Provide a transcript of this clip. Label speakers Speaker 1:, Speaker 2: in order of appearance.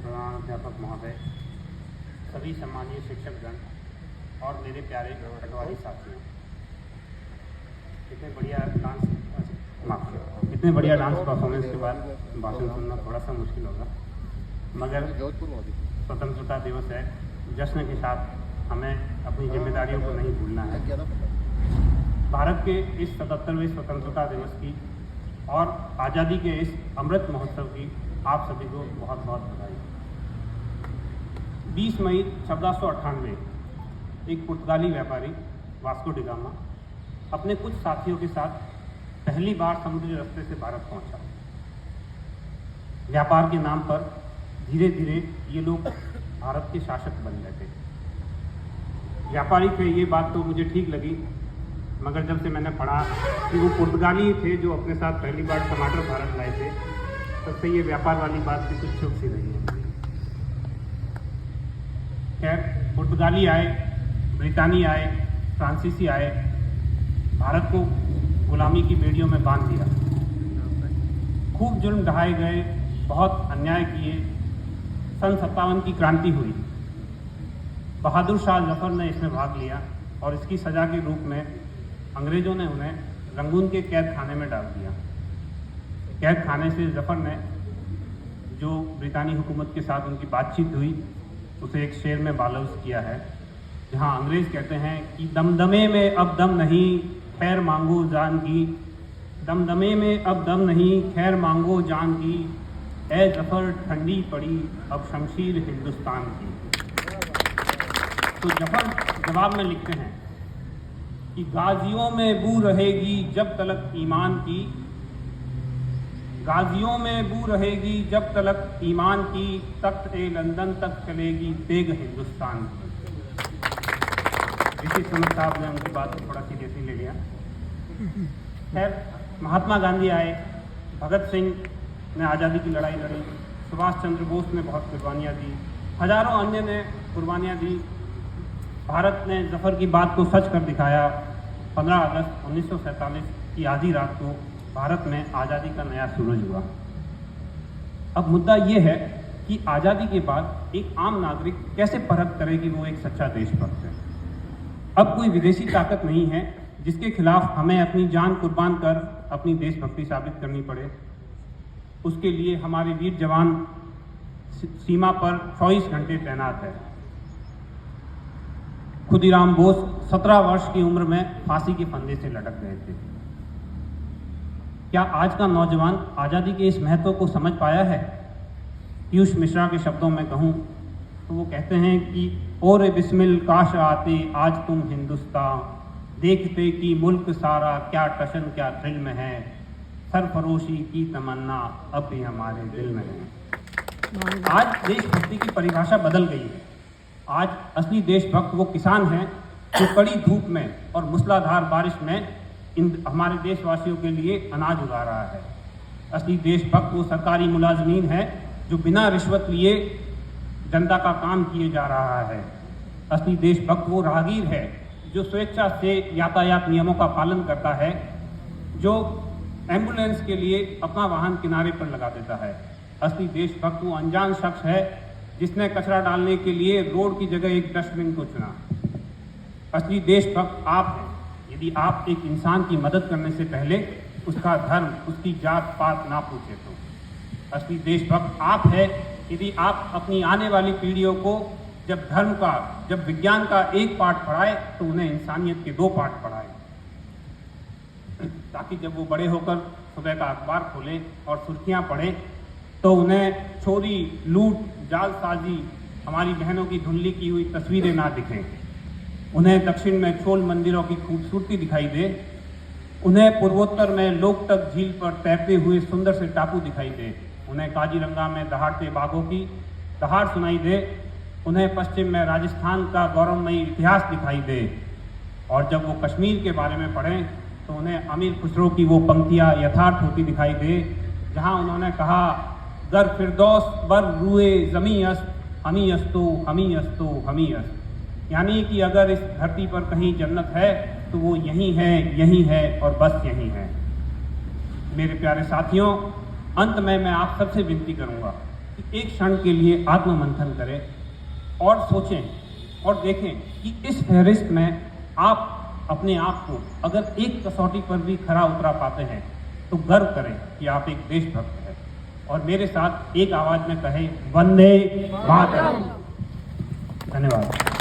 Speaker 1: प्रधानाध्यापक महोदय, सभी सम्मानीय शिक्षकगण और मेरे प्यारे पटवारी साथियों, इतने बढ़िया डांस परफॉर्मेंस के बाद भाषण सुनना थोड़ा सा मुश्किल होगा, मगर स्वतंत्रता दिवस है, जश्न के साथ हमें अपनी जिम्मेदारियों को नहीं भूलना है। भारत के इस 77वें स्वतंत्रता दिवस की और आज़ादी के इस अमृत महोत्सव की आप सभी को बहुत बहुत बधाई। 20 मई 1498 एक पुर्तगाली व्यापारी वास्को डी गामा अपने कुछ साथियों के साथ पहली बार समुद्री रास्ते से भारत पहुंचा। व्यापार के नाम पर धीरे धीरे ये लोग भारत के शासक बन गए थे। व्यापारी थे, ये बात तो मुझे ठीक लगी, मगर जब से मैंने पढ़ा कि वो पुर्तगाली थे जो अपने साथ पहली बार टमाटर भारत लाए थे, तब से ये व्यापार वाली बात भी कुछ चुप सी रही है। खैर, पुर्तगाली आए, ब्रितानी आए, फ्रांसीसी आए, भारत को गुलामी की बेड़ियों में बांध दिया। खूब जुल्म ढहाए गए, बहुत अन्याय किए। सन 57 की क्रांति हुई। बहादुर शाह जफर ने इसमें भाग लिया और इसकी सज़ा के रूप में अंग्रेज़ों ने उन्हें रंगून के कैद खाने में डाल दिया। कैद खाने से जफर ने जो ब्रितानी हुकूमत के साथ उनकी बातचीत हुई उसे एक शेर में बालौज किया है, जहां अंग्रेज़ कहते हैं कि दमदमे में अब दम नहीं, खैर मांगो जान की। दमदमे में अब दम नहीं, खैर मांगो जान की। ए जफर ठंडी पड़ी अब शमशीर हिंदुस्तान की। तो जफर जवाब में लिखते हैं कि गाजियों में बू रहेगी जब तलक ईमान की, गाजियों में बू रहेगी जब तलक ईमान की, तख्त ए लंदन तक चलेगी तेग हिंदुस्तान की। ऋषि सुनक साहब ने उनकी बात को थोड़ा सीरियसली ले लिया। खैर, महात्मा गांधी आए, भगत सिंह ने आज़ादी की लड़ाई लड़ी, सुभाष चंद्र बोस ने बहुत कुर्बानियाँ दी, हजारों अन्य ने कुर्बानियाँ दी। भारत ने जफर की बात को सच कर दिखाया। 15 अगस्त 1947 की आधी रात को भारत में आज़ादी का नया सूरज हुआ। अब मुद्दा ये है कि आज़ादी के बाद एक आम नागरिक कैसे परख करे कि वो एक सच्चा देशभक्त है। अब कोई विदेशी ताकत नहीं है जिसके खिलाफ हमें अपनी जान कुर्बान कर अपनी देशभक्ति साबित करनी पड़े। उसके लिए हमारे वीर जवान सीमा पर 24 घंटे तैनात है। खुदीराम बोस 17 वर्ष की उम्र में फांसी के फंदे से लटक गए थे। क्या आज का नौजवान आज़ादी के इस महत्व को समझ पाया है? पीयूष मिश्रा के शब्दों में कहूँ तो वो कहते हैं कि और बिस्मिल काश आते आज तुम हिंदुस्तान, देखते कि मुल्क सारा क्या टशन क्या थ्रिल में है, सरफरोशी की तमन्ना अब भी हमारे दिल में है। आज देशभक्ति की परिभाषा बदल गई है। आज असली देशभक्त वो किसान हैं जो कड़ी धूप में और मूसलाधार बारिश में हमारे देशवासियों के लिए अनाज उगा रहा है। असली देशभक्त वो सरकारी मुलाजमीन है जो बिना रिश्वत लिए जनता का काम किए जा रहा है। असली देशभक्त वो राहगीर है जो स्वेच्छा से यातायात नियमों का पालन करता है, जो एम्बुलेंस के लिए अपना वाहन किनारे पर लगा देता है। असली देशभक्त वो अनजान शख्स है जिसने कचरा डालने के लिए रोड की जगह एक डस्टबिन को चुना। असली देशभक्त आप हैं यदि आप एक इंसान की मदद करने से पहले उसका धर्म, उसकी जात पात ना पूछे तो। असली देशभक्त आप है यदि आप अपनी आने वाली पीढ़ियों को जब धर्म का, जब विज्ञान का एक पाठ पढ़ाए तो उन्हें इंसानियत के 2 पाठ पढ़ाए, ताकि जब वो बड़े होकर सुबह का अखबार खोलें और सुर्खियां पढ़ें तो उन्हें चोरी, लूट, जालसाजी, हमारी बहनों की धुंधली की हुई तस्वीरें ना दिखें। उन्हें दक्षिण में चोल मंदिरों की खूबसूरती दिखाई दे। उन्हें पूर्वोत्तर में लोकटक झील पर तैरते हुए सुंदर से टापू दिखाई दे। उन्हें काजीरंगा में दहाड़ते बाघों की दहाड़ सुनाई दे। उन्हें पश्चिम में राजस्थान का गौरवमयी इतिहास दिखाई दे। और जब वो कश्मीर के बारे में पढ़ें तो उन्हें अमीर खुसरो की वो पंक्तियाँ यथार्थ होती दिखाई दे, जहाँ उन्होंने कहा, गर फिरदौस बर रुए ज़मी अस्त, हमी अस्तो हमी अस्तो हमी अस्त। यानी कि अगर इस धरती पर कहीं जन्नत है तो वो यही है और बस यही है। मेरे प्यारे साथियों, अंत में मैं आप सबसे विनती करूंगा कि एक क्षण के लिए आत्ममंथन करें और सोचें और देखें कि इस फहरिस्त में आप अपने आप को अगर एक कसौटी पर भी खरा उतरा पाते हैं तो गर्व करें कि आप एक देशभक्त हैं और मेरे साथ एक आवाज में कहें वंदे मातरम। धन्यवाद।